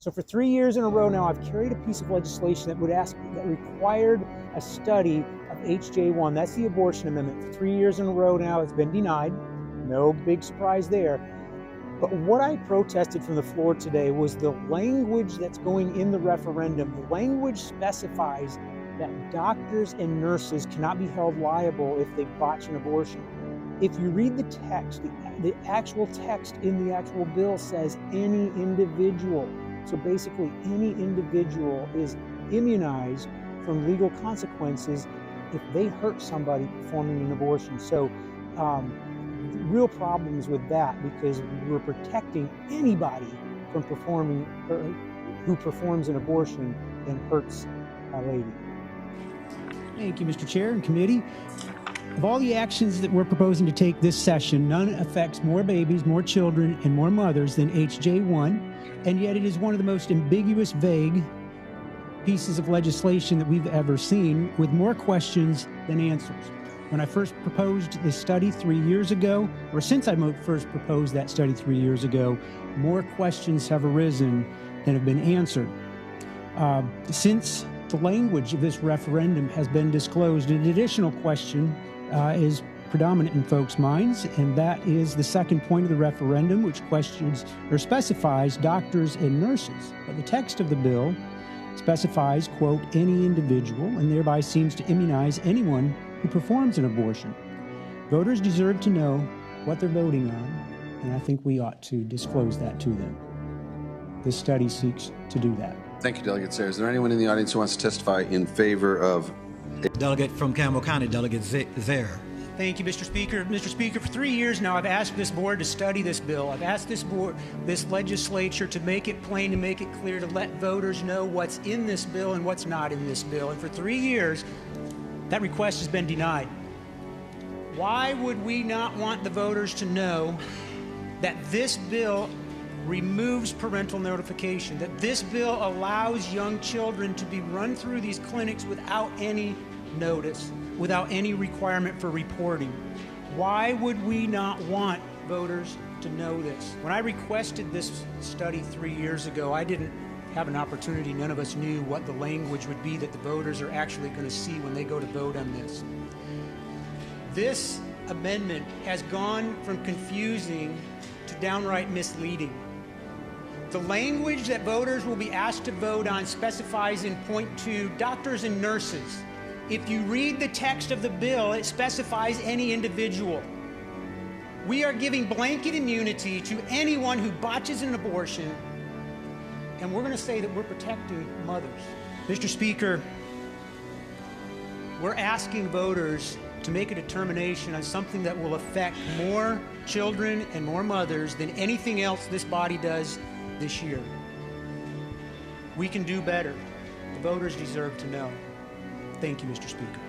So for 3 years in a row now, I've carried a piece of legislation that required a study of HJ1. That's the abortion amendment. For 3 years in a row now, it's been denied. No big surprise there. But what I protested from the floor today was the language that's going in the referendum. The language specifies that doctors and nurses cannot be held liable if they botch an abortion. If you read the text, the actual text in the actual bill says any individual. So basically, any individual is immunized from legal consequences if they hurt somebody performing an abortion. So real problems with that, because we're protecting anybody from performing, or who performs an abortion and hurts a lady. Thank you, Mr. Chair and committee. Of all the actions that we're proposing to take this session, none affects more babies, more children, and more mothers than HJ1, and yet it is one of the most ambiguous, vague pieces of legislation that we've ever seen, with more questions than answers. When I first proposed this study 3 years ago, or since I first proposed that study 3 years ago, more questions have arisen than have been answered. Since the language of this referendum has been disclosed, an additional question is predominant in folks' minds, and that is the second point of the referendum, which questions or specifies doctors and nurses. But the text of the bill specifies, quote, any individual, and thereby seems to immunize anyone who performs an abortion. Voters deserve to know what they're voting on, and I think we ought to disclose that to them. This study seeks to do that. Thank you, Delegate Sayre. Is there anyone in the audience who wants to testify in favor of... Delegate from Campbell County, Delegate Sayre. Thank you, Mr. Speaker. Mr. Speaker, for 3 years now, I've asked this board to study this bill. I've asked this legislature to make it plain, to make it clear, to let voters know what's in this bill and what's not in this bill. And for 3 years, that request has been denied. Why would we not want the voters to know that this bill removes parental notification, that this bill allows young children to be run through these clinics without any notice, without any requirement for reporting? Why would we not want voters to know this? When I requested this study 3 years ago, I didn't have an opportunity. None of us knew what the language would be that the voters are actually going to see when they go to vote on this. This amendment has gone from confusing to downright misleading. The language that voters will be asked to vote on specifies in point 2, doctors and nurses. If you read the text of the bill, it specifies any individual. We are giving blanket immunity to anyone who botches an abortion, and we're going to say that we're protecting mothers. Mr. Speaker, we're asking voters to make a determination on something that will affect more children and more mothers than anything else this body does this year. We can do better. The voters deserve to know. Thank you, Mr. Speaker.